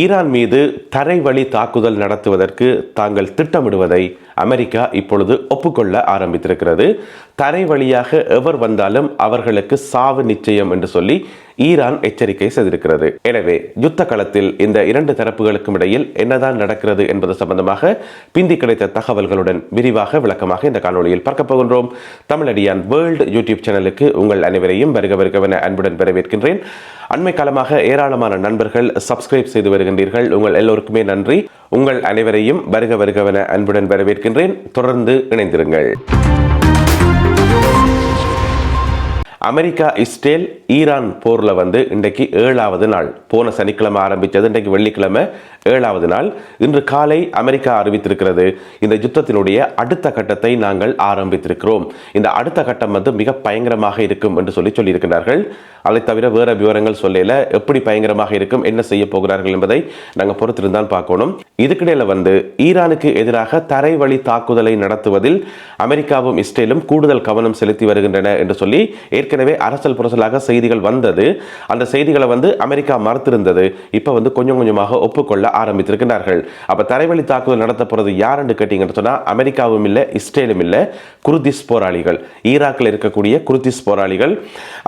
Iran மீது தரைவழி தாக்குதல் நடத்துவதற்கு தாங்கள் திட்டமிடுவதை அமெரிக்கா இப்பொழுது ஒப்புக்கொள்ள ஆரம்பித்திருக்கிறது. தரை வழியாக எவர் வந்தாலும் அவர்களுக்கு சாவு நிச்சயம் என்று சொல்லி ஈரான் எச்சரிக்கை செய்திருக்கிறது. எனவே யுத்த களத்தில் இந்த இரண்டு தரப்புகளுக்கும் இடையில் என்னதான் நடக்கிறது என்பது சம்பந்தமாக பிந்தி கிடைத்த தகவல்களுடன் விரிவாக விளக்கமாக இந்த காணொலியில் பார்க்க போகின்றோம். தமிழடியான் வேர்ல்டு யூடியூப் சேனலுக்கு உங்கள் அனைவரையும் வருகவென அன்புடன் வரவேற்கின்றேன். அண்மை காலமாக ஏராளமான நண்பர்கள் சப்ஸ்கிரைப் செய்து வருகின்றீர்கள். உங்கள் எல்லோருக்குமே நன்றி. உங்கள் அனைவரையும் வருகவென அன்புடன் வரவேற்கின்றேன். தொடர்ந்து இணைந்திருங்கள். அமெரிக்கா இஸ்ரேல் ஈரான் போர்ல இன்றைக்கு 7வது நாள். போன சனிக்கிழமை ஆரம்பித்தது, இன்றைக்கு வெள்ளிக்கிழமை 7வது நாள். இன்று காலை அமெரிக்கா அறிவித்திருக்கிறது, இந்த யுத்தத்தினுடைய அடுத்த கட்டத்தை நாங்கள் ஆரம்பித்திருக்கிறோம். இந்த அடுத்த கட்டம் மிக பயங்கரமாக இருக்கும் என்று சொல்லியிருக்கிறார்கள். அதை தவிர வேற விவரங்கள் சொல்லல. எப்படி பயங்கரமாக இருக்கும், என்ன செய்ய போகிறார்கள் என்பதை நாங்கள் பொறுத்திருந்தான் பார்க்கணும். இதுக்கிடையில ஈரானுக்கு எதிராக தரைவழி தாக்குதலை நடத்துவதில் அமெரிக்காவும் இஸ்ரேலும் கூடுதல் கவனம் செலுத்தி வருகின்றன என்று சொல்லி ஏற்கனவே அரசல் புரசலாக செய்திகள் வந்தது. அந்த செய்திகளை அமெரிக்கா மறுத்திருந்தது. இப்ப கொஞ்சம் கொஞ்சமாக ஒப்புக்கொள்ள ஆரம்பித்திருக்கிறார்கள். அப்ப தரைவழி தாக்குதல் நடத்த போறது யார் என்று கேட்டீங்கன்னு சொன்னா அமெரிக்காவும் இல்ல, இஸ்ரேலும் இல்ல, குர்திஸ் போராளிகள், ஈராக்கில் இருக்கக்கூடிய குர்திஸ் போராளிகள்.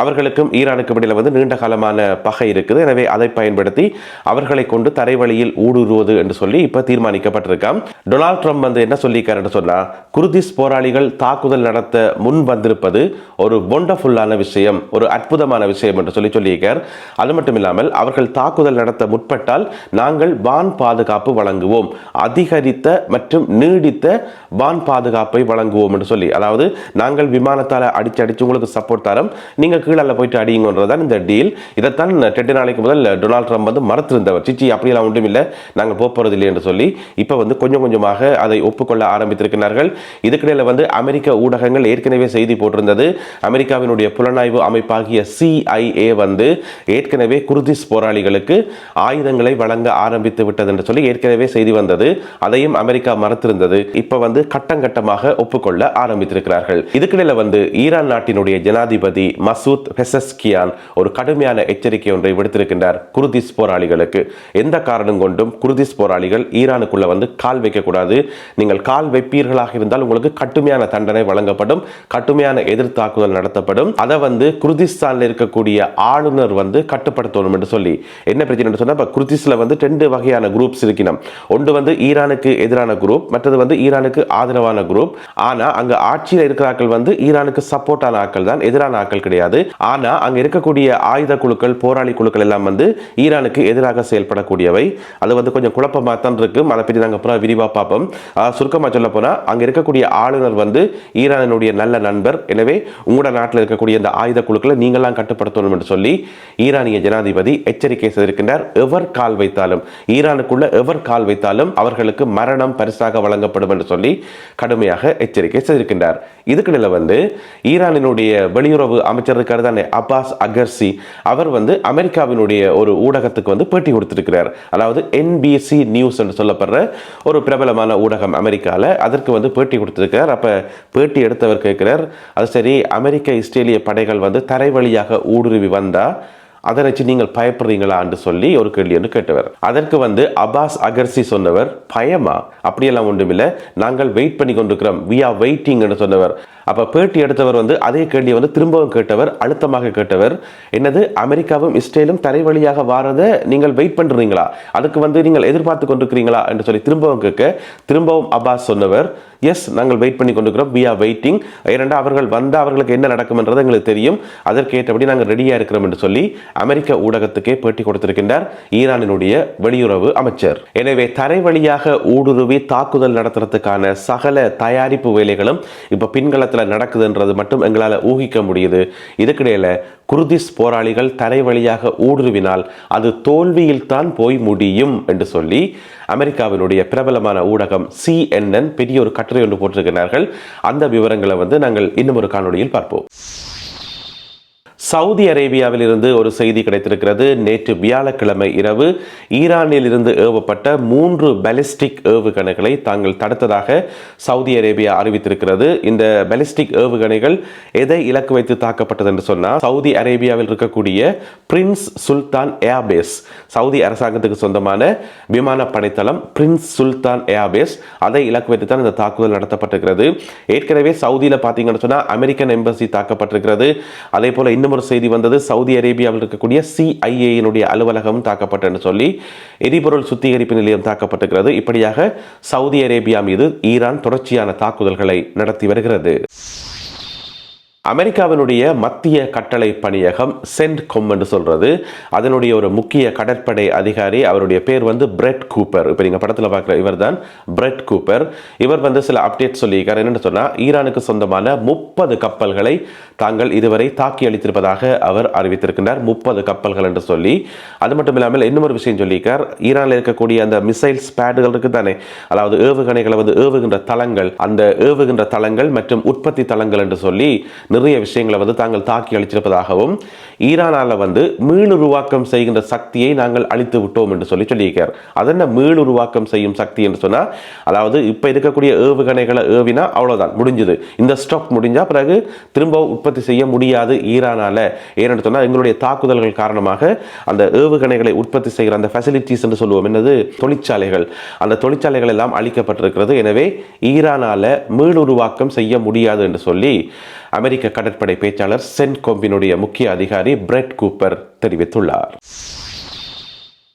அவர்களுக்கும் ஈரானுக்கு இடையில நீண்ட காலமான பகை இருக்குது. எனவே அதை பயன்படுத்தி அவர்களை கொண்டு தரைவழியில் ஊடுருவது என்று சொல்லி இப்ப தீர்மானிக்கப்பட்டிருக்காம். டொனால்ட் ட்ரம்ப் என்ன சொல்லியிருக்காரு சொன்னா, குர்திஸ் போராளிகள் தாக்குதல் நடத்த முன் வந்திருப்பது ஒரு வண்டர்ஃபுல்லான விஷயம், ஒரு அற்புதமான விஷயம் என்று சொல்லியிருக்கார். அது மட்டும் இல்லாமல் அவர்கள் தாக்குதல் நடத்த முற்பட்டால் நாங்கள் வான் பாதுகாப்பு வழங்குவோம், அதிகரித்த மற்றும் நீடித்த வான் பாதுகாப்பை வழங்குவோம் என்று சொல்லி, அதாவது நாங்கள் விமானத்தால் அடிச்சு உங்களுக்கு சப்போர்ட் தரோம், நீங்க கீழே போயிட்டு அடிங்கன்றதான் இந்த டீல். இதைத்தான் 2 நாளைக்கு முதல் டொனால்ட் ட்ரம்ப் மறுத்திருந்தவர். சிச்சி அப்படியெல்லாம் ஒன்றும் இல்லை, நாங்கள் போறதில்லை என்று சொல்லி இப்ப கொஞ்சம் கொஞ்சமாக அதை ஒப்புக்கொள்ள ஆரம்பித்திருக்கிறார்கள். இதுக்கிடையில அமெரிக்க ஊடகங்கள் ஏற்கனவே செய்தி போட்டிருந்தது, அமெரிக்காவினுடைய புலனாய்வு அமைப்பாகிய CIA ஏற்கனவே குர்திஸ் போராளிகளுக்கு ஆயுதங்களை வழங்க ஆரம்பித்து விட்டது என்று சொல்லி ஏற்கனவே செய்தி வந்தது. அதையும் அமெரிக்கா மறுத்திருந்தது. இப்ப கட்டம் கட்டமாக ஒப்புக்கொள்ள ஆரம்பித்திருக்கிறார்கள். இதுக்கிடையில ஈரான் நாட்டினுடைய ஜனாதிபதி மசூத் பெசஸ்கியான் ஒரு கடுமையான எச்சரிக்கை ஒன்றை விடுத்திருக்கின்றார் குர்திஸ் போராளிகளுக்கு. எந்த காரணம் கொண்டும் குர்திஸ் போராளிகள் ஈரானுக்குள்ள கால் வைக்கக்கூடாது. நீங்கள் கால் வைப்பீர்களாக இருந்தால் உங்களுக்கு கடுமையான தண்டனை வழங்கப்படும், கடுமையான எதிர் தாக்குதல் நடத்தப்படும். அதை குர்திஸ்தான்ல இருக்கக்கூடிய ஆளுநர் கட்டுப்படுத்தணும் என்று சொல்லி என்ன பிரச்சனை சொன்னா, குர்திஸ்ல 2 வகையான குரூப்ஸ் இருக்கணும். ஒன்று ஈரானுக்கு எதிரான குரூப், மற்றது ஈரானுக்கு ஆதரவான குரூப். ஆனா அங்க ஆட்சியில் இருக்கிறார்கள் ஈரானுக்கு சப்போர்ட்டான ஆட்கள் தான், எதிரான ஆட்கள் கிடையாது. ஆனா அங்க இருக்கக்கூடிய ஆயுத குழுக்கள், போராளி குழுக்கள் எல்லாம் ஈரானுக்கு எதிராக செயல்படக்கூடியவை. அது கொஞ்சம் குழப்பமா தான் இருக்கு. அதை பற்றி நாங்க அப்புறம் விரிவா பார்ப்போம். சுருக்கமா சொல்ல போனா அங்க இருக்கக்கூடிய ஆளுநர் ஈரானுடைய நல்ல நண்பர். எனவே உங்களோட நாட்டில் இருக்கக்கூடிய இந்த ஆயுத குழுக்களை நீங்களாம் கட்டுப்படுத்தணும் என்று சொல்லி ஈரானிய ஜனாதிபதி எச்சரிக்கை செய்திருக்கின்றார். எவர் கால் வைத்தாலும், ஈரானுக்குள்ள எவர் கால் வைத்தாலும் அவர்களுக்கு மரணம் பரிசாக வழங்கப்படும் என்று சொல்லி கடுமையாக எச்சரிக்கை செய்திருக்கின்றார். இதுக்கிடையில ஈரானினுடைய வெளியுறவு அமைச்சர் இருக்கார் தானே, அப்பாஸ் அகர்சி, அவர் அமெரிக்காவினுடைய ஒரு ஊடகத்துக்கு பேட்டி கொடுத்திருக்கிறார். அதாவது NBC நியூஸ் என்று சொல்லப்படுற ஒரு பிரபலமான ஊடகம் அமெரிக்கால, அதற்கு பேட்டி கொடுத்திருக்கிறார். அப்ப பேட்டி எடுத்தவர் கேட்கிறார், அது சரி, அமெரிக்க இஸ்ரேலிய படைகள் தரை வழியாக ஊடுருவி வந்தா அதை வச்சு நீங்கள் பயப்படுறீங்களா என்று சொல்லி ஒரு கேள்வி என்று கேட்டவர். அதற்கு அப்பாஸ் அகர்சி சொன்னவர், பயமா? அப்படியெல்லாம் ஒன்றுமில்லை, நாங்கள் வெயிட் பண்ணி கொண்டிருக்கிறோம், we are waiting என்று சொன்னவர். அப்ப பேட்டி எடுத்தவர் அதே கேள்வியை திரும்பவும் கேட்டவர், அழுத்தமாக கேட்டவர், என்னது அமெரிக்காவும் இஸ்ரேலும் தரை வழியாக வாரதை நீங்கள் வெயிட் பண்றீங்களா, அதுக்கு நீங்கள் எதிர்பார்த்து கொண்டிருக்கிறீங்களா என்று சொல்லி திரும்பவும் கேட்க, திரும்பவும் அப்பாஸ் சொன்னவர், எஸ், நாங்கள் வெயிட் பண்ணி கொண்டிருக்கிறோம், we are waiting. ஏனென்றால் அவர்கள் வந்தால் அவர்களுக்கு என்ன நடக்கும் என்றது எங்களுக்கு தெரியும், அதற்கு ஏற்றபடி நாங்கள் ரெடியா இருக்கிறோம் என்று சொல்லி அமெரிக்க ஊடகத்துக்கே பேட்டி கொடுத்திருக்கின்றார் ஈரானினுடைய வெளியுறவு அமைச்சர். எனவே தரை வழியாக ஊடுருவி தாக்குதல் நடத்துறதுக்கான சகல தயாரிப்பு வேலைகளும் இப்ப பின்களத்தில் நடக்குதுன்றது மட்டும் எங்களால் ஊகிக்க முடியுது. இதுக்கிடையில குர்திஸ் போராளிகள் தரை வழியாக ஊடுருவினால் அது தோல்வியில் தான் போய் முடியும் என்று சொல்லி அமெரிக்காவினுடைய பிரபலமான ஊடகம் CNN பெரிய ஒரு கட்டுரை ஒன்று போட்டிருக்கிறார்கள். அந்த விவரங்களை நாங்கள் இன்னும் ஒரு காணொளியில் பார்ப்போம். சவுதி அரேபியாவில் இருந்து ஒரு செய்தி கிடைத்திருக்கிறது. நேற்று வியாழக்கிழமை இரவு ஈரானில் இருந்து ஏவப்பட்ட 3 பாலிஸ்டிக் ஏவுகணைகளை தாங்கள் தடுத்ததாக சவுதி அரேபியா அறிவித்திருக்கிறது. இந்த பாலிஸ்டிக் ஏவுகணைகள் எதை இலக்கு வைத்து தாக்கப்பட்டது என்று சொன்னால், சவுதி அரேபியாவில் இருக்கக்கூடிய பிரின்ஸ் சுல்தான் ஏர்பேஸ், சவுதி அரசாங்கத்துக்கு சொந்தமான விமானப்படை தளம் பிரின்ஸ் சுல்தான் ஏர்பேஸ், அதை இலக்கு வைத்து தான் இந்த தாக்குதல் நடத்தப்பட்டிருக்கிறது. ஏற்கனவே சவுதியில் பார்த்தீங்கன்னு சொன்னால் அமெரிக்கன் எம்பசி தாக்கப்பட்டிருக்கிறது. அதே போல இன்னும் ஒரு செய்தி வந்தது, சவுதி அரேபியாவில் இருக்கக்கூடிய CIA அலுவலகம் தாக்கப்பட்டன்னு சொல்லி எரிபொருள் சுத்திகரிப்பு நிலையம் தாக்கப்பட்டிருக்கிறது. இப்படியாக சவுதி அரேபியா மீது ஈரான் தொடர்ச்சியான தாக்குதல்களை நடத்தி வருகிறது. அமெரிக்காவினுடைய மத்திய கட்டளை பணியகம் சென்ட்கொம் என்று சொல்றது, அதனுடைய ஒரு முக்கிய கடற்படை அதிகாரி, அவருடைய பேர் பிரெட் கூப்பர். இப்போ நீங்க படத்தில் பார்க்குற இவர் தான் பிரெட் கூப்பர். இவர் சில அப்டேட் சொல்லியிருக்கார். என்னன்னு சொன்னா, ஈரானுக்கு சொந்தமான 30 கப்பல்களை தாங்கள் இதுவரை தாக்கி அளித்திருப்பதாக அவர் அறிவித்திருக்கின்றார். 30 கப்பல்கள் என்று சொல்லி, அது மட்டும் இல்லாமல் இன்னும் ஒரு விஷயம் சொல்லியிருக்கார். ஈரானில் இருக்கக்கூடிய அந்த மிசைல் ஸ்பேடுகள் இருக்கு தானே, அதாவது ஏவுகணைகளை ஏவுகின்ற தளங்கள், அந்த ஏவுகின்ற தளங்கள் மற்றும் உற்பத்தி தளங்கள் என்று சொல்லி நிறைய விஷயங்களை தாங்கள் தாக்கி அளிச்சிருப்பதாகவும், ஈரானால மீளுருவாக்கம் செய்கின்ற சக்தியை நாங்கள் அழித்து விட்டோம் என்று சொல்லியிருக்கார். அதென்ன மீளுருவாக்கம் செய்யும் சக்தி என்று சொன்னா, அதாவது இப்ப இருக்கக்கூடிய ஏவுகணைகளை ஏவினா அவ்வளவுதான், முடிஞ்சது. இந்த ஸ்டாக் முடிஞ்சா பிறகு திரும்ப உற்பத்தி செய்ய முடியாது ஈரானால. ஏன்னு சொன்னா, எங்களுடைய தாக்குதல்கள் காரணமாக அந்த ஏவுகணைகளை உற்பத்தி செய்கிற அந்த ஃபெசிலிட்டிஸ் என்று சொல்லுவோம், என்னது தொழிற்சாலைகள், அந்த தொழிற்சாலைகள் எல்லாம் அழிக்கப்பட்டிருக்கிறது. எனவே ஈரானால மீளுருவாக்கம் செய்ய முடியாது என்று சொல்லி அமெரிக்க கடற்படை பேச்சாளர் சென்ட்கொம்பினுடைய முக்கிய அதிகாரி பிரெட் கூப்பர் தெரிவித்துள்ளார்.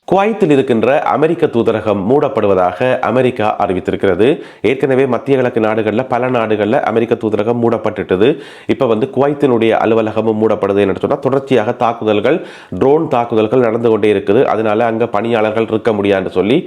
குவைத்தில் இருக்கின்ற அமெரிக்க தூதரகம் மூடப்படுவதாக அமெரிக்கா அறிவித்திருக்கிறது. ஏற்கனவே மத்திய கிழக்கு நாடுகளில் பல நாடுகளில் அமெரிக்க தூதரகம் மூடப்பட்டுட்டது. இப்போ குவைத்தினுடைய அலுவலகமும் மூடப்படுது. என்று சொன்னால் தொடர்ச்சியாக தாக்குதல்கள், ட்ரோன் தாக்குதல்கள் நடந்து கொண்டே இருக்குது. அதனால அங்கே பணியாளர்கள் இருக்க முடியாது சொல்லி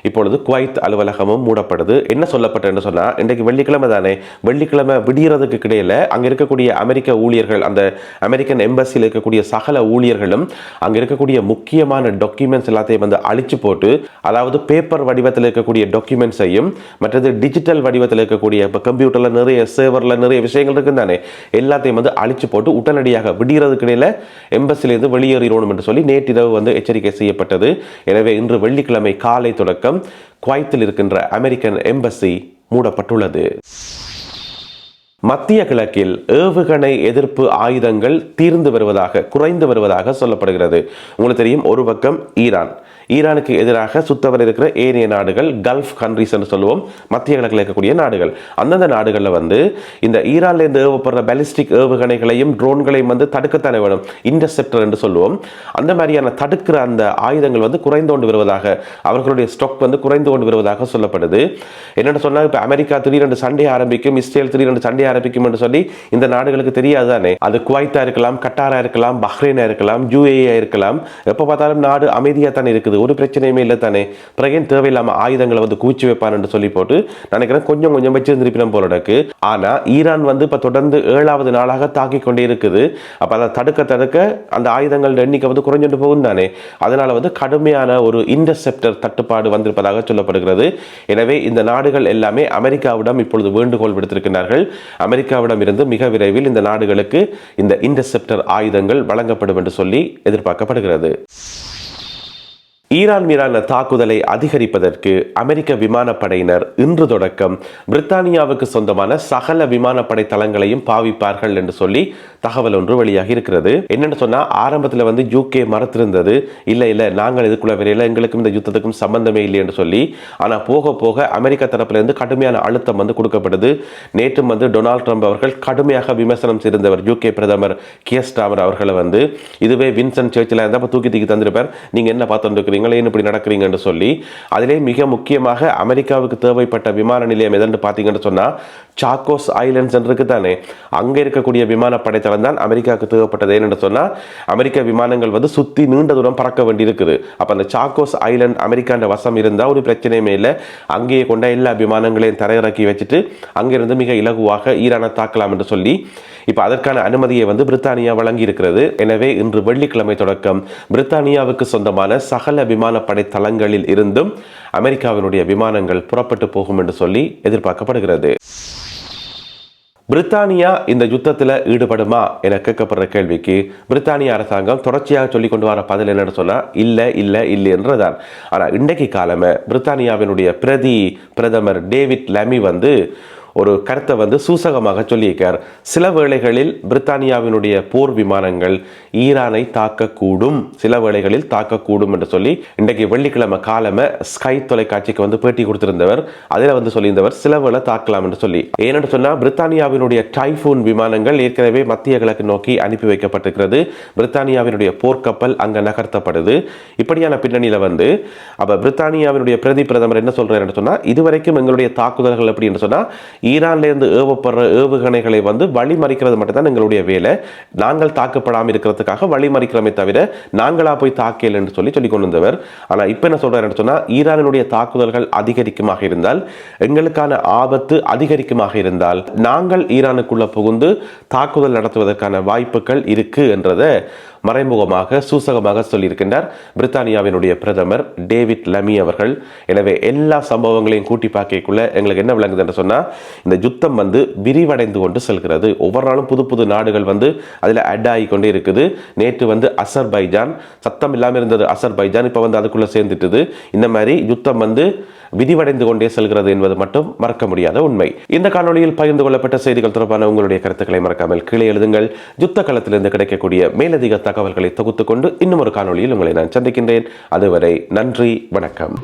இப்பொழுது குவைத் அலுவலகமும் மூடப்படுது. என்ன சொல்லப்பட்டதுன்னு சொன்னால், இன்றைக்கு வெள்ளிக்கிழமை தானே, வெள்ளிக்கிழமை விடியறதுக்கு கிடையில அங்கே இருக்கக்கூடிய அமெரிக்க ஊழியர்கள், அந்த அமெரிக்கன் எம்பசியில் இருக்கக்கூடிய சகல ஊழியர்களும் அங்கே இருக்கக்கூடிய முக்கியமான டாக்குமெண்ட்ஸ் எல்லாத்தையும் அழிச்சு போட்டு, அதாவது பேப்பர் வடிவத்தில் இருக்கக்கூடிய டாக்குமெண்ட்ஸையும் மற்றது டிஜிட்டல் வடிவத்தில் இருக்கக்கூடிய கம்ப்யூட்டர்ல நிறைய சர்வர்ல நிறைய விஷயங்கள் இருக்கு தானே, எல்லாத்தையும் அழிச்சு போட்டு உடனடியாக விடியறதுக்கு இடையில எம்பசிலிருந்து வெளியேறணும் என்று சொல்லி நேற்றிரவு எச்சரிக்கை செய்யப்பட்டது. எனவே இன்று வெள்ளிக்கிழமை காலை தொடக்கம் குவைத்தில் இருக்கின்ற அமெரிக்கன் எம்பசி மூடப்பட்டுள்ளது. மத்திய கிழக்கில் ஏவுகணை எதிர்ப்பு ஆயுதங்கள் தீர்ந்து வருவதாக, குறைந்து வருவதாக சொல்லப்படுகிறது. உங்களுக்கு தெரியும், ஒரு பக்கம் ஈரானுக்கு எதிராக சுத்தவர் இருக்கிற ஏனைய நாடுகள், கல்ஃப் கண்ட்ரிஸ் என்று சொல்லுவோம், மத்திய கிழக்கில் இருக்கக்கூடிய நாடுகள். அந்தந்த நாடுகளில் இந்த ஈரான்ல இருந்து ஏவப்படுற பாலிஸ்டிக் ஏவுகணைகளையும் ட்ரோன்களையும் தடுக்கத்தானே வேணும், இன்டர்செப்டர் என்று சொல்லுவோம். அந்த மாதிரியான தடுக்கிற அந்த ஆயுதங்கள் குறைந்து கொண்டு வருவதாக, அவர்களுடைய ஸ்டாக் குறைந்து கொண்டு வருவதாக சொல்லப்படுது. என்னென்னு சொன்னால், இப்போ அமெரிக்கா திடீரென்று சண்டை ஆரம்பிக்கும், இஸ்ரேல் திடீரென்று சண்டை ஆரம்பிக்கும் என்று சொல்லி இந்த நாடுகளுக்கு தெரியாதானே. அது குவைத்தா இருக்கலாம், கட்டாரா இருக்கலாம், பஹ்ரைனா இருக்கலாம், UAE இருக்கலாம். எப்ப பார்த்தாலும் நாடு அமைதியா தானே இருக்குது, ஒரு பிரச்சனையுமே இல்லை தானே. பிறகு தேவையில்லாம ஆயுதங்களை குவிச்சு வைப்பான் என்று சொல்லி போட்டு நினைக்கிறேன் கொஞ்சம் கொஞ்சம் வச்சிருந்திருப்பினம் போல இருக்கு. ஆனா ஈரான் இப்ப தொடர்ந்து 7வது நாளாக தாக்கி கொண்டே இருக்குது. அப்ப அதை தடுக்க அந்த ஆயுதங்கள் எண்ணிக்கை குறைஞ்சிட்டு போகும் தானே. அதனால கடுமையான ஒரு இன்டர்செப்டர் தட்டுப்பாடு வந்திருப்பதாக சொல்லப்படுகிறது. எனவே இந்த நாடுகள் எல்லாமே அமெரிக்காவிடம் இப்பொழுது வேண்டுகோள் விடுத்திருக்கிறார்கள். அமெரிக்காவிடம் இருந்து மிக விரைவில் இந்த நாடுகளுக்கு இந்த இன்டர்செப்டர் ஆயுதங்கள் வழங்கப்படும் என்று சொல்லி எதிர்பார்க்கப்படுகிறது. ஈரான் மீதான தாக்குதலை அதிகரிப்பதற்கு அமெரிக்க விமானப்படையினர் இன்று தொடக்கம் பிரித்தானியாவுக்கு சொந்தமான சகல விமானப்படை தளங்களையும் பாவிப்பார்கள் என்று சொல்லி தகவல் ஒன்று வெளியாகி இருக்கிறது. என்னன்னு சொன்னா, ஆரம்பத்தில் UK மறுத்திருந்தது, இல்ல நாங்கள் இதுக்குள்ள வரையில, எங்களுக்கும் இந்த யுத்தத்துக்கும் சம்பந்தமே இல்லை என்று சொல்லி. ஆனா போக போக அமெரிக்க தரப்புல இருந்து கடுமையான அழுத்தம் கொடுக்கப்படுது. நேற்றும் டொனால்ட் ட்ரம்ப் அவர்கள் கடுமையாக விமர்சனம் செய்திருந்தவர் UK பிரதமர் கியர் ஸ்டார்மர் அவர்களை இதுவே வின்சன் சர்ச்சில் இருந்தால் தூக்கி தந்திருப்பார், நீங்க என்ன பார்த்துட்டு இப்படி நடக்கிறீங்க என்று சொல்லி. அதிலே மிக முக்கியமாக அமெரிக்காவுக்கு தேவைப்பட்ட விமான நிலையம் எதென்று பார்த்தீங்கன்னு சொன்னா, சாக்கோஸ் ஐலண்ட்ஸ் இருக்கு தானே, அங்க இருக்கக்கூடிய விமானப்படை தளம் தான் அமெரிக்காவுக்கு தேவைப்பட்டது. என்று சொன்னா, அமெரிக்க விமானங்கள் சுத்தி நீண்ட தூரம் பறக்க வேண்டி இருக்குது. அப்ப அந்த சாக்கோஸ் ஐலண்ட் அமெரிக்காண்ட வசம் இருந்தா ஒரு பிரச்சனையுமே இல்லை, அங்கேயே கொண்ட எல்லா விமானங்களையும் தரையிறக்கி வச்சுட்டு அங்கிருந்து மிக இலகுவாக ஈரானை தாக்கலாம் என்று சொல்லி இப்ப அதற்கான அனுமதியை பிரித்தானியா வழங்கி இருக்கிறது. எனவே இன்று வெள்ளிக்கிழமை தொடக்கம் பிரித்தானியாவுக்கு சொந்தமான சகல விமானப்படை தளங்களில் இருந்தும் அமெரிக்காவினுடைய விமானங்கள் புறப்பட்டு போகும் என்று சொல்லி எதிர்பார்க்கப்படுகிறது. பிரித்தானியா இந்த யுத்தத்தில் ஈடுபடுமா என கேட்கப்படுற கேள்விக்கு பிரித்தானிய அரசாங்கம் தொடர்ச்சியாக சொல்லிக் கொண்டு வர பதில் என்னன்னு சொன்னா இல்லை என்றுதான். ஆனால் இன்றைக்கு காலமே பிரித்தானியாவினுடைய பிரதமர் டேவிட் லமி ஒரு கருத்தை சூசகமாக சொல்லியிருக்கார். சில வேளைகளில் பிரித்தானியாவினுடைய போர் விமானங்கள் ஈரானை தாக்கக்கூடும், சில வேளைகளில் தாக்கக்கூடும் என்று சொல்லி இன்றைக்கு வெள்ளிக்கிழமை காலமே ஸ்கை தொலைக்காட்சிக்கு பேட்டி கொடுத்திருந்தவர். அதில் சொல்லியிருந்தவர் சில வேளை தாக்கலாம் என்று சொல்லி. ஏனென்று சொன்னால் பிரித்தானியாவினுடைய டைஃபூன் விமானங்கள் ஏற்கனவே மத்திய கிழக்கு நோக்கி அனுப்பி வைக்கப்பட்டிருக்கிறது. பிரித்தானியாவினுடைய போர்க்கப்பல் அங்கே நகர்த்தப்படுது. இப்படியான பின்னணியில் அப்ப பிரித்தானியாவினுடைய பிரதமர் என்ன சொல்றாரு என்று சொன்னா, இதுவரைக்கும் எங்களுடைய தாக்குதல்கள் எப்படி என்று சொன்னா ஈரான்லேருந்து ஏவப்படுற ஏவுகணைகளை வழிமறிக்கிறது மட்டும்தான் எங்களுடைய வேலை. நாங்கள் தாக்கப்படாமல் இருக்கிறதுக்காக வழிமறிக்கிறோமே தவிர நாங்களா போய் தாக்கல் என்று சொல்லி கொண்டு வந்தவர். ஆனால் இப்போ என்ன சொல்றாரு சொன்னா, ஈரானுடைய தாக்குதல்கள் அதிகரிக்குமாக இருந்தால், எங்களுக்கான ஆபத்து அதிகரிக்குமாக இருந்தால் நாங்கள் ஈரானுக்குள்ள புகுந்து தாக்குதல் நடத்துவதற்கான வாய்ப்புகள் இருக்கு என்றதை மறைமுகமாக சூசகமாக சொல்லியிருக்கின்றார் பிரித்தானியாவினுடைய பிரதமர் டேவிட் லமி அவர்கள். எனவே எல்லா சம்பவங்களையும் கூட்டி பார்க்கக்குள்ள எங்களுக்கு என்ன விளங்குது என்று சொன்னா, இந்த யுத்தம் விரிவடைந்து கொண்டு செல்கிறது. ஒவ்வொரு நாளும் புது புது நாடுகள் அதில் அட் ஆகி கொண்டே இருக்குது. நேற்று அசர்பைஜான், சத்தம் இல்லாமல் இருந்தது அசர்பைஜான், இப்போ அதுக்குள்ள சேர்ந்துட்டுது. இந்த மாதிரி யுத்தம் விரிவடைந்து கொண்டே செல்கிறது என்பது மட்டும் மறக்க முடியாத உண்மை. இந்த காணொலியில் பகிர்ந்து கொள்ளப்பட்ட செய்திகள் தொடர்பான உங்களுடைய கருத்துக்களை மறக்காமல் கீழே எழுதுங்கள். யுத்த களத்திலிருந்து கிடைக்கக்கூடிய மேலதிக தகவல்களை தொகுத்துக் கொண்டு இன்னும் ஒரு காணொலியில் உங்களை நான் சந்திக்கின்றேன். அதுவரை நன்றி, வணக்கம்.